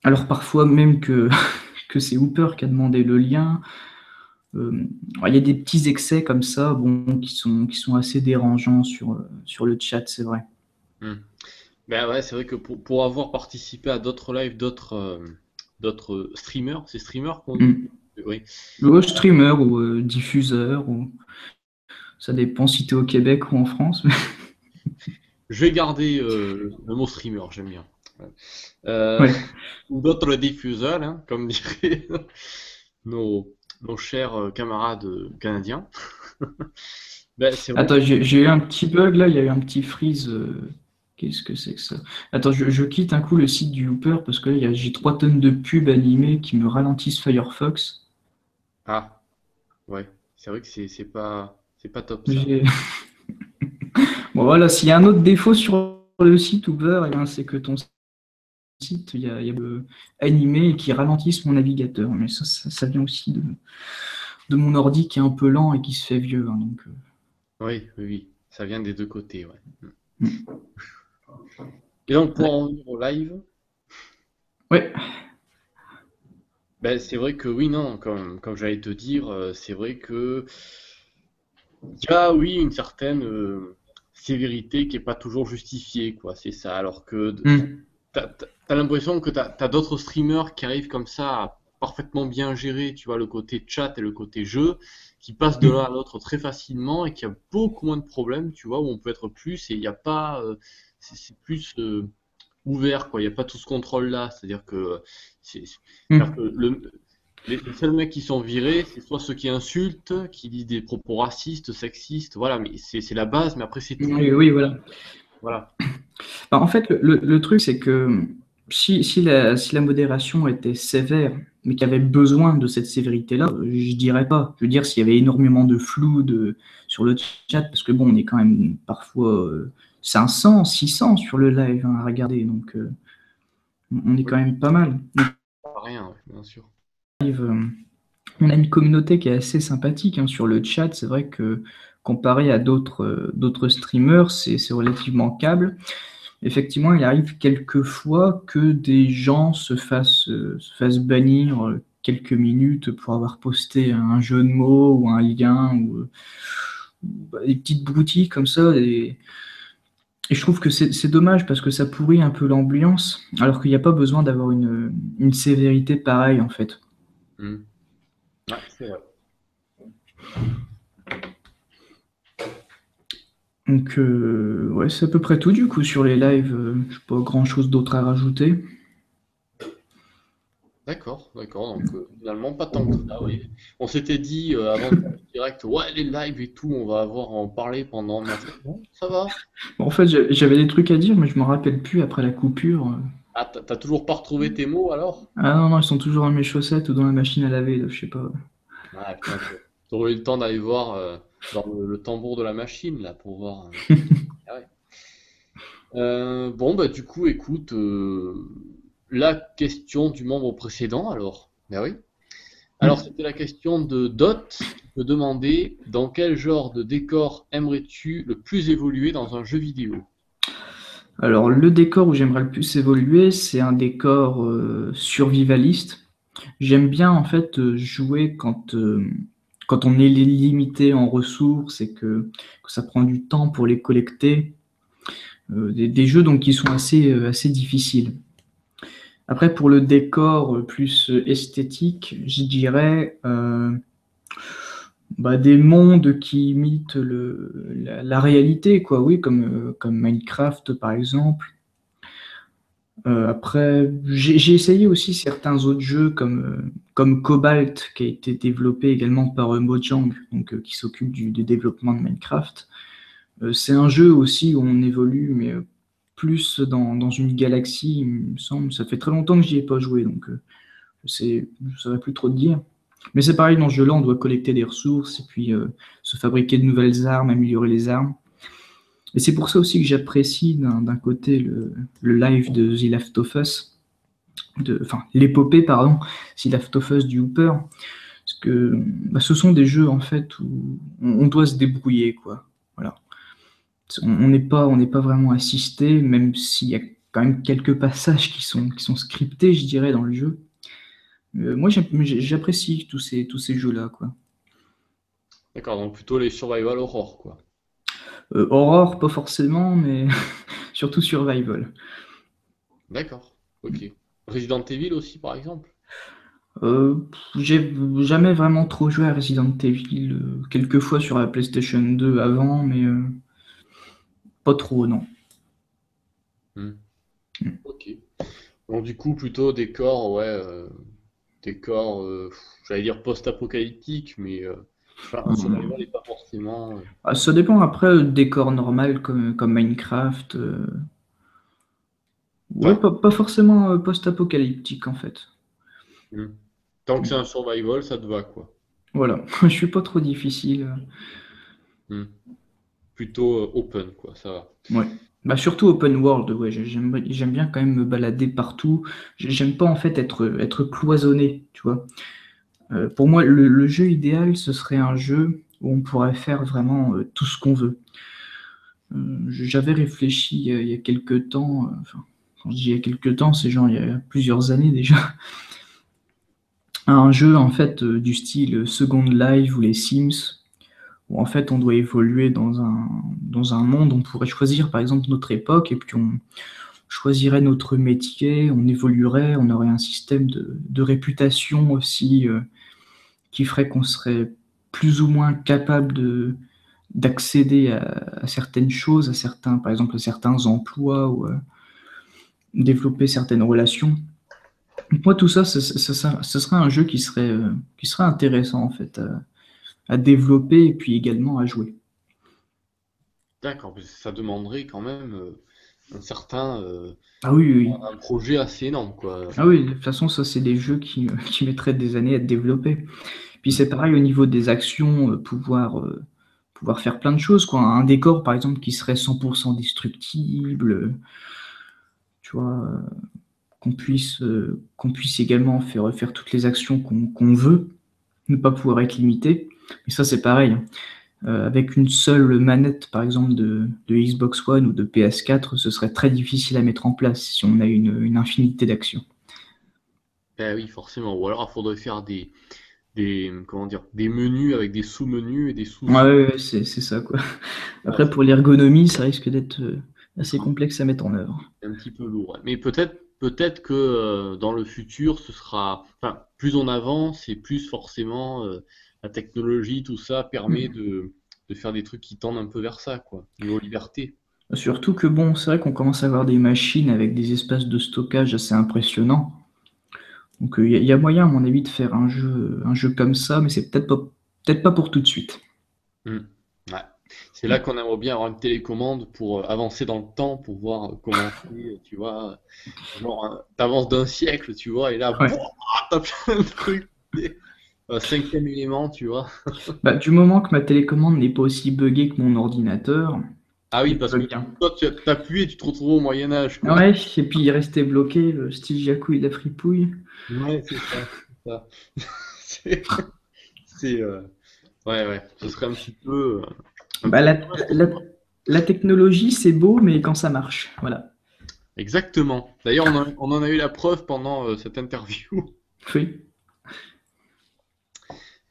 Alors parfois même que c'est Hooper qui a demandé le lien. Il y a des petits excès comme ça, bon, qui sont assez dérangeants sur le chat, c'est vrai. Ben ouais, c'est vrai que pour avoir participé à d'autres lives, d'autres streamers, c'est streamers qu'on dit? Mm. Oui. Le streamer ou diffuseur, ça dépend si tu es au Québec ou en France. Je vais garder le mot streamer, j'aime bien. Ouais. Euh, Ouais. ou d'autres diffuseurs, hein, comme diraient nos, nos chers camarades canadiens. Ben, c'est vrai Attends, j'ai eu un petit bug là, il y a eu un petit freeze. Qu'est-ce que c'est que ça? Attends, je quitte un coup le site du Hooper parce que là, j'ai 3 tonnes de pubs animées qui me ralentissent Firefox. Ah, ouais, c'est vrai que c'est pas top ça. J'ai- Bon voilà, s'il y a un autre défaut sur le site Hooper, eh ben, c'est que ton site, il y a le animé qui ralentissent mon navigateur. Mais ça vient aussi de mon ordi qui est un peu lent et qui se fait vieux, hein, donc, Oui, oui, oui, ça vient des deux côtés, ouais. mm. Et donc pour en revenir au live, Ouais. ben, c'est vrai que oui, non, comme j'allais te dire, c'est vrai que il y a, oui, une certaine sévérité qui est pas toujours justifiée, quoi, c'est ça. Alors que Mm. t'as l'impression que t'as d'autres streamers qui arrivent comme ça à parfaitement bien gérer, tu vois, le côté chat et le côté jeu, qui passent de l'un à Mm. l'autre très facilement et qui a beaucoup moins de problèmes, tu vois, où on peut être plus et il n'y a pas, c'est plus ouvert, quoi. Il n'y a pas tout ce contrôle-là. C'est-à-dire que, c'est, c'est-à-dire que Mm. les seuls mecs qui sont virés, c'est soit ceux qui insultent, qui disent des propos racistes, sexistes, voilà, mais c'est la base, mais après c'est tout. Oui, oui, voilà. Voilà. Bah, en fait, le truc, c'est que si la modération était sévère, mais qu'il y avait besoin de cette sévérité-là, je dirais pas. Je veux dire, s'il y avait énormément de flou sur le chat, parce que bon, on est quand même parfois 500, 600 sur le live hein, à regarder, donc on est Oui, quand même pas mal. pas rien, ouais, bien sûr. Live, on a une communauté qui est assez sympathique hein, sur le chat. C'est vrai que comparé à d'autres streamers, c'est relativement câble. Effectivement, il arrive quelquefois que des gens se fassent bannir quelques minutes pour avoir posté un jeu de mots ou un lien ou des petites broutilles comme ça. Et je trouve que c'est dommage parce que ça pourrit un peu l'ambiance, alors qu'il n'y a pas besoin d'avoir une sévérité pareille en fait. Hmm. Ouais, c'est vrai. Donc, ouais, c'est à peu près tout du coup sur les lives. Je n'ai pas grand-chose d'autre à rajouter. D'accord, d'accord. Donc finalement, pas tant que ça, oui. On s'était dit avant de faire le direct, ouais, les lives et tout, on va avoir à en parler pendant. Mais en fait, non, ça va. Bon, en fait, j'avais des trucs à dire, mais je me rappelle plus après la coupure. Ah, t'as toujours pas retrouvé tes mots alors? Ah non, non, ils sont toujours dans mes chaussettes ou dans la machine à laver, là, je sais pas. Ah putain, t'aurais eu le temps d'aller voir dans le tambour de la machine là pour voir. Ah ouais. Bon bah du coup écoute la question du membre précédent alors. Ben oui. Alors Hmm. c'était la question de Dot qui te demandait dans quel genre de décor aimerais-tu le plus évoluer dans un jeu vidéo? Alors, le décor où j'aimerais le plus évoluer, c'est un décor survivaliste. J'aime bien en fait jouer quand on est limité en ressources et que ça prend du temps pour les collecter. Des jeux donc qui sont assez difficiles. Après, pour le décor plus esthétique, je dirais des mondes qui imitent la réalité, quoi, oui, comme Minecraft par exemple. Après, j'ai essayé aussi certains autres jeux comme Cobalt, qui a été développé également par Mojang, donc, qui s'occupe du développement de Minecraft. C'est un jeu aussi où on évolue, mais plus dans une galaxie, il me semble. Ça fait très longtemps que j'y ai pas joué, donc je ne saurais plus trop te dire. Mais c'est pareil, dans ce jeu-là, on doit collecter des ressources et puis se fabriquer de nouvelles armes, améliorer les armes. Et c'est pour ça aussi que j'apprécie d'un côté le live de The Last of Us, enfin l'épopée, pardon, The Last of Us du Hooper, parce que ce sont des jeux en fait où on doit se débrouiller, quoi. Voilà. On n'est pas vraiment assisté, même s'il y a quand même quelques passages qui sont scriptés, je dirais, dans le jeu. Moi, j'apprécie tous ces jeux-là, quoi. D'accord, donc plutôt les survival horror, quoi. Horror, pas forcément, mais surtout survival. D'accord, ok. Resident Evil aussi, par exemple? J'ai jamais vraiment trop joué à Resident Evil, quelques fois sur la PlayStation 2 avant, mais pas trop, non. Hmm. Mm. Ok. Donc du coup, plutôt décor, ouais, décor, j'allais dire post-apocalyptique, mais enfin, un survival n'est pas forcément. Ça dépend après, décor normal comme Minecraft. Ouais, Enfin, pas forcément post-apocalyptique en fait. hmm. Tant que c'est un survival, ça te va, quoi. Voilà, je suis pas trop difficile. Hmm. Plutôt open, quoi, ça va. Ouais. Surtout open world, ouais, j'aime bien quand même me balader partout. J'aime pas en fait être cloisonné, tu vois. Pour moi, le jeu idéal, ce serait un jeu où on pourrait faire vraiment tout ce qu'on veut. J'avais réfléchi il y a quelques temps, enfin, quand je dis il y a quelques temps, c'est genre il y a plusieurs années déjà, à un jeu en fait du style Second Life ou les Sims, où en fait on doit évoluer dans un monde, on pourrait choisir par exemple notre époque et puis on choisirait notre métier, on évoluerait, on aurait un système de réputation aussi qui ferait qu'on serait plus ou moins capable d'accéder à certaines choses, par exemple à certains emplois ou développer certaines relations. Donc moi, tout ça, ce serait un jeu qui serait intéressant en fait à développer et puis également à jouer. D'accord, parce que ça demanderait quand même un certain Ah oui, oui, oui. un projet assez énorme, quoi. Ah oui, de toute façon, ça, c'est des jeux qui mettraient des années à être développés. Puis Hmm. c'est pareil au niveau des actions, pouvoir faire plein de choses, quoi. Un décor, par exemple, qui serait 100% destructible, tu vois, qu'on puisse également faire toutes les actions qu'on veut, ne pas pouvoir être limité. Et ça, c'est pareil, hein. Avec une seule manette, par exemple, de Xbox One ou de PS4, ce serait très difficile à mettre en place si on a une infinité d'actions. Ben oui, forcément. Ou alors il faudrait faire comment dire, des menus avec des sous-menus et des Ouais, sous-sous. ouais, ouais, c'est ça, quoi. Ouais, Après, pour l'ergonomie, ça risque d'être assez complexe à mettre en œuvre. c'est un petit peu lourd, ouais. Mais peut-être que dans le futur, ce sera, enfin, plus on avance et plus forcément la technologie, tout ça permet Mm. de faire des trucs qui tendent un peu vers ça, quoi. Niveau liberté. Surtout que bon, c'est vrai qu'on commence à avoir des machines avec des espaces de stockage assez impressionnants. Donc il y a moyen, à mon avis, de faire un jeu comme ça, mais c'est peut-être pas pour tout de suite. Hmm. Ouais. C'est là qu'on aimerait bien avoir une télécommande pour avancer dans le temps, pour voir comment c'est, tu vois. Genre, t'avances d'un siècle, tu vois, et là, Ouais. boah, t'as plein de trucs. Cinquième élément, tu vois. Du moment que ma télécommande n'est pas aussi buggée que mon ordinateur, Ah oui, tout parce va que du bien. coup, toi, tu t'appuies et tu te retrouves au Moyen-Âge, quoi. Ouais, et puis il restait bloqué, le style Jacouille et la fripouille. Ouais, c'est ça. C'est ça. C'est, c'est, ouais, ouais. Ce serait un Bah, peu la, dommage pour la, toi. la technologie, c'est beau, mais quand ça marche, voilà. Exactement. D'ailleurs, on en a eu la preuve pendant cette interview. Oui.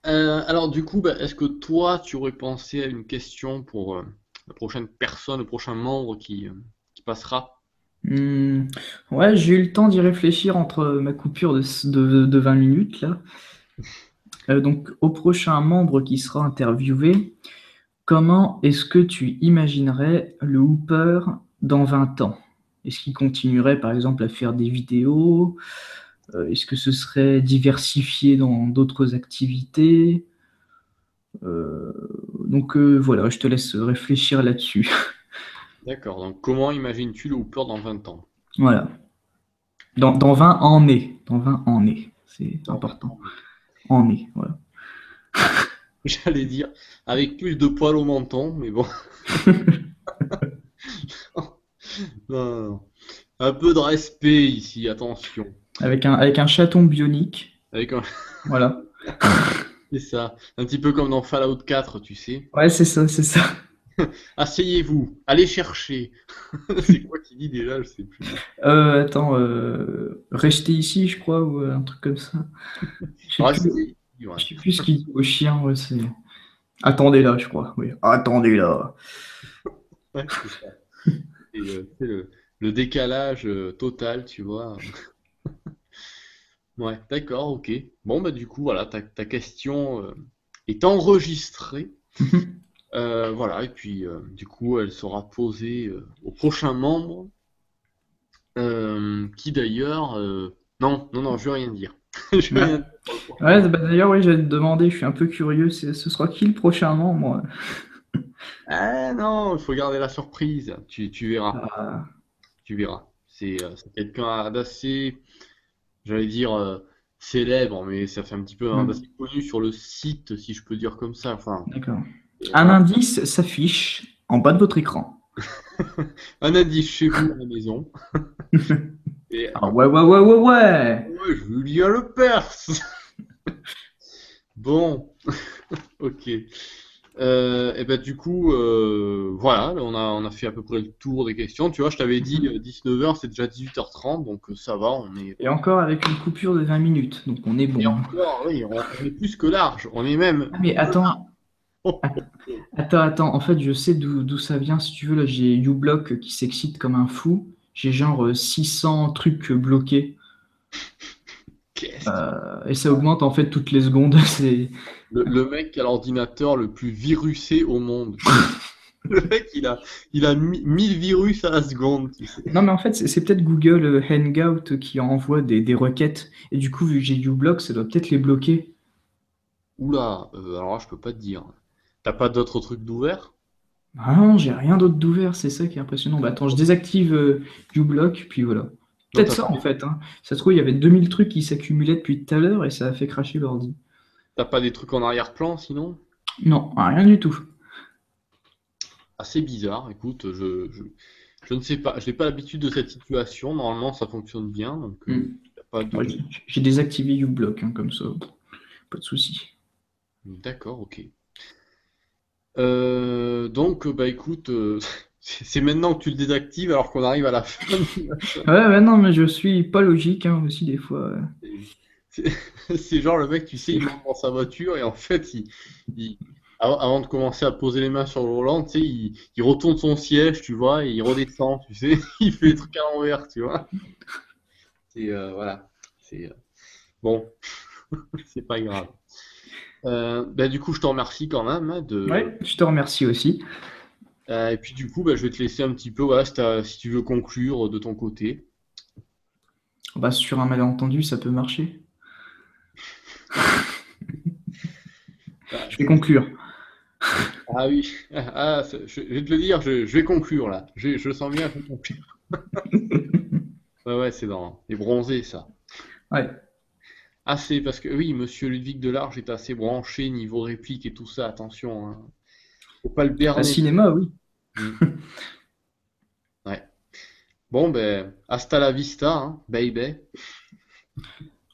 Alors du coup, est-ce que toi, tu aurais pensé à une question pour la prochaine personne, le prochain membre qui passera? Hmm, ouais, j'ai eu le temps d'y réfléchir entre ma coupure de 20 minutes là. Donc, au prochain membre qui sera interviewé, comment est-ce que tu imaginerais le Hooper dans 20 ans? Est-ce qu'il continuerait par exemple à faire des vidéos? Est-ce que ce serait diversifié dans d'autres activités? Euh, voilà, je te laisse réfléchir là-dessus. D'accord, donc comment imagines-tu le Hooper dans 20 ans? Voilà. Dans 20 en est. Dans 20 en est. C'est Dans 20 important. ans, mais- En est, voilà. J'allais dire, avec plus de poils au menton, mais bon. Non, non, non. Un peu de respect ici, attention. Avec un chaton bionique. Avec un... Voilà. C'est ça, un petit peu comme dans Fallout 4, tu sais. Ouais, c'est ça, c'est ça. Asseyez-vous, allez chercher. C'est quoi qui dit déjà, je sais plus. Attends, rester ici, je crois, ou un truc comme ça. Je sais plus, Restez. je Ouais, sais plus ce qu'il dit au chien, ouais, c'est. Attendez là, je crois. Oui. Attendez là. ouais, c'est ça. Et c'est le décalage total, tu vois. Ouais, d'accord, ok. Bon, bah du coup, voilà, ta question est enregistrée. Voilà, et puis du coup, elle sera posée au prochain membre, qui d'ailleurs... Non, non, non, je veux rien dire. Je veux Ouais, rien dire pour le prochain ouais, membre. bah, d'ailleurs, oui, j'allais te demander, je suis un peu curieux, ce sera qui le prochain membre, moi? Ah non, il faut garder la surprise. Tu verras, Ah, tu verras. C'est quelqu'un d'assez, j'allais dire, célèbre, mais ça fait un petit peu d'assez connu sur le site, si je peux dire comme ça. Enfin, d'accord. et Un voilà. indice s'affiche en bas de votre écran. Un indice chez vous à la maison. Et Ah ouais, ouais, ouais, ouais, ouais. ouais, Julien Lepers. Bon, ok. Et ben du coup, voilà, là, on a fait à peu près le tour des questions. Tu vois, je t'avais dit 19h, c'est déjà 18h30, donc ça va, on est. Et encore avec une coupure de 20 minutes, donc on est Et bon. encore, oui, on est plus que large. On est même. Ah, mais attends, attends, en fait, je sais d'où ça vient. Si tu veux, là, j'ai uBlock qui s'excite comme un fou. J'ai genre 600 trucs bloqués. Qu'est-ce qui... Et ça augmente en fait toutes les secondes. C'est... Le mec qui a l'ordinateur le plus virusé au monde. Le mec, il a 1000 virus à la seconde, tu sais. Non, mais en fait, c'est peut-être Google Hangout qui envoie des requêtes. Et du coup, vu que j'ai uBlock, ça doit peut-être les bloquer. Oula, alors là, je peux pas te dire. T'as pas d'autres trucs d'ouvert? Ah non, j'ai rien d'autre d'ouvert, c'est ça qui est impressionnant. Bah attends, je désactive uBlock, puis voilà. Non, Peut-être t'as pas, ça en fait, hein. Ça se trouve, il y avait 2000 trucs qui s'accumulaient depuis tout à l'heure et ça a fait cracher l'ordi. t'as pas des trucs en arrière-plan, sinon? Non, rien du tout. Assez bizarre, écoute, je ne sais pas. Je n'ai pas l'habitude de cette situation. Normalement, ça fonctionne bien, donc Hmm. y a pas Ouais, de... j'ai désactivé uBlock, hein, comme ça, pas de souci. D'accord, ok. Donc, bah écoute, c'est maintenant que tu le désactives alors qu'on arrive à la fin du machin. Ouais, ouais, non, mais je suis pas logique hein, aussi des fois. C'est c'est genre le mec, tu sais, il monte dans sa voiture et en fait, avant de commencer à poser les mains sur le volant, tu sais, il retourne son siège, tu vois, et il redescend, tu sais, il fait les trucs à l'envers, tu vois. C'est voilà, c'est bon, c'est pas grave. Bah, du coup, je te remercie quand même Ouais, je te remercie aussi. et puis du coup, bah, je vais te laisser un petit peu, voilà, si tu veux conclure de ton côté. Bah, sur un malentendu, ça peut marcher. Ah, Je vais conclure. ah oui, je vais te le dire, je vais conclure là. Je sens bien, je vais conclure. Ouais, ouais, c'est dans les bronzés, ça. Ouais, Ah, c'est parce que oui, Monsieur Ludwig Delarge est assez branché niveau réplique et tout ça. Attention, hein. Faut pas le bah, berner. cinéma, oui. Hmm, ouais. Bon, ben, hasta la vista, hein, baby.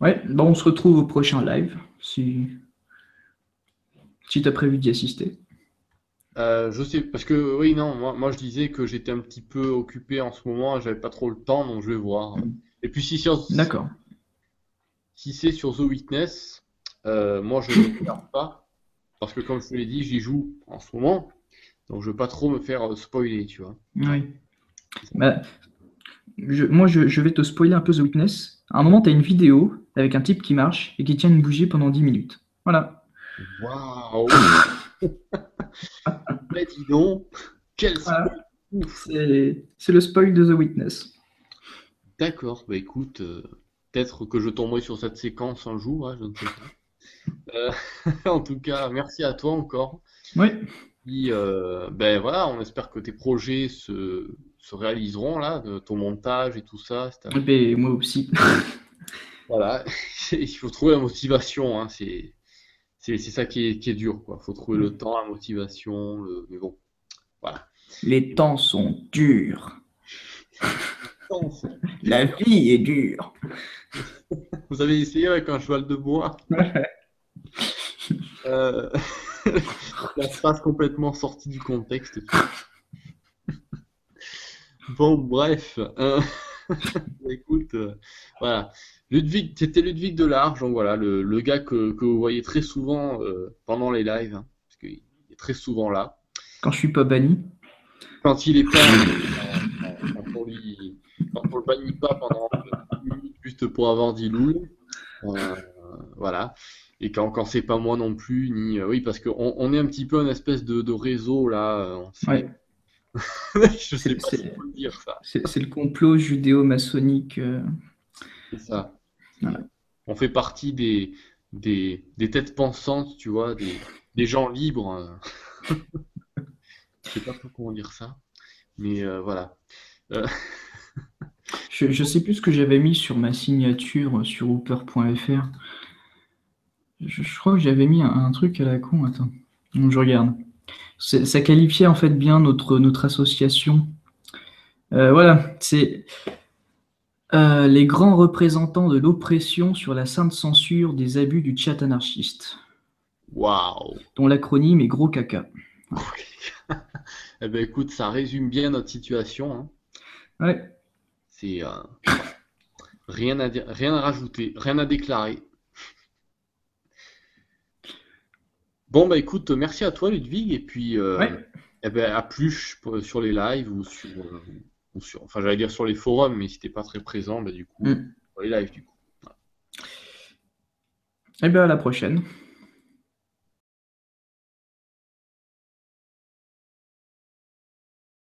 Ouais, bah, on se retrouve au prochain live, si t'as prévu d'y assister. Je sais, parce que oui, non, moi je disais que j'étais un petit peu occupé en ce moment, j'avais pas trop le temps, donc je vais voir. Et puis si D'accord. c'est sur The Witness, Moi, je ne regarde pas, parce que comme je te l'ai dit, j'y joue en ce moment, donc je veux pas trop me faire spoiler, tu vois. Voilà. Oui. Bah, moi, je vais te spoiler un peu The Witness. À un moment, tu as une vidéo avec un type qui marche et qui tient une bougie pendant 10 minutes. Voilà. Waouh! Mais dis donc, quel Voilà. spoil! Ouf! C'est le spoil de The Witness. D'accord, bah écoute, peut-être que je tomberai sur cette séquence un jour, hein, je ne sais pas. Euh, en tout cas, merci à toi encore. Oui. Puis, ben voilà, on espère que tes projets se réaliseront là, de ton montage et tout ça. Eh ben, moi aussi. Voilà, il faut trouver la motivation, hein, c'est ça qui est dur, quoi. Il faut trouver le temps, la motivation, mais bon, voilà. Les temps sont durs. Non, c'est La dur. vie est dure. Vous avez essayé avec un cheval de bois? Euh, La phrase complètement sortie du contexte. Bon, bref. Écoute, voilà. Ludwig, c'était Ludwig Delarge, donc voilà, le gars que vous voyez très souvent pendant les lives, hein, parce qu'il est très souvent là. Quand je suis pas banni. Quand il est pas, quand on le bannit pas pendant 10 minutes juste pour avoir dit loul, euh, voilà. Et quand c'est pas moi non plus, ni oui, parce qu'on est un petit peu un espèce de réseau là, Ouais. je sais C'est pas s'il faut le dire ça. c'est le complot judéo-maçonnique. C'est ça. Voilà. On fait partie des têtes pensantes, tu vois, des gens libres. Je sais pas trop comment dire ça, mais voilà. Euh, Je sais plus ce que j'avais mis sur ma signature sur hooper.fr. Je crois que j'avais mis un truc à la con. Attends. Donc, je regarde. Ça qualifiait en fait bien notre association. Voilà, c'est les grands représentants de l'oppression sur la sainte censure des abus du chat anarchiste, Waouh! dont l'acronyme est gros caca. Eh ben écoute, ça résume bien notre situation, hein. Ouais, C'est rien à dire, rien à rajouter, rien à déclarer. Bon bah écoute, merci à toi Ludwig et puis ouais. eh ben, à plus sur les lives ou sur, enfin j'allais dire sur les forums, mais si t'es pas très présent, bah du coup Mm. sur les lives du coup. Et bien à la prochaine.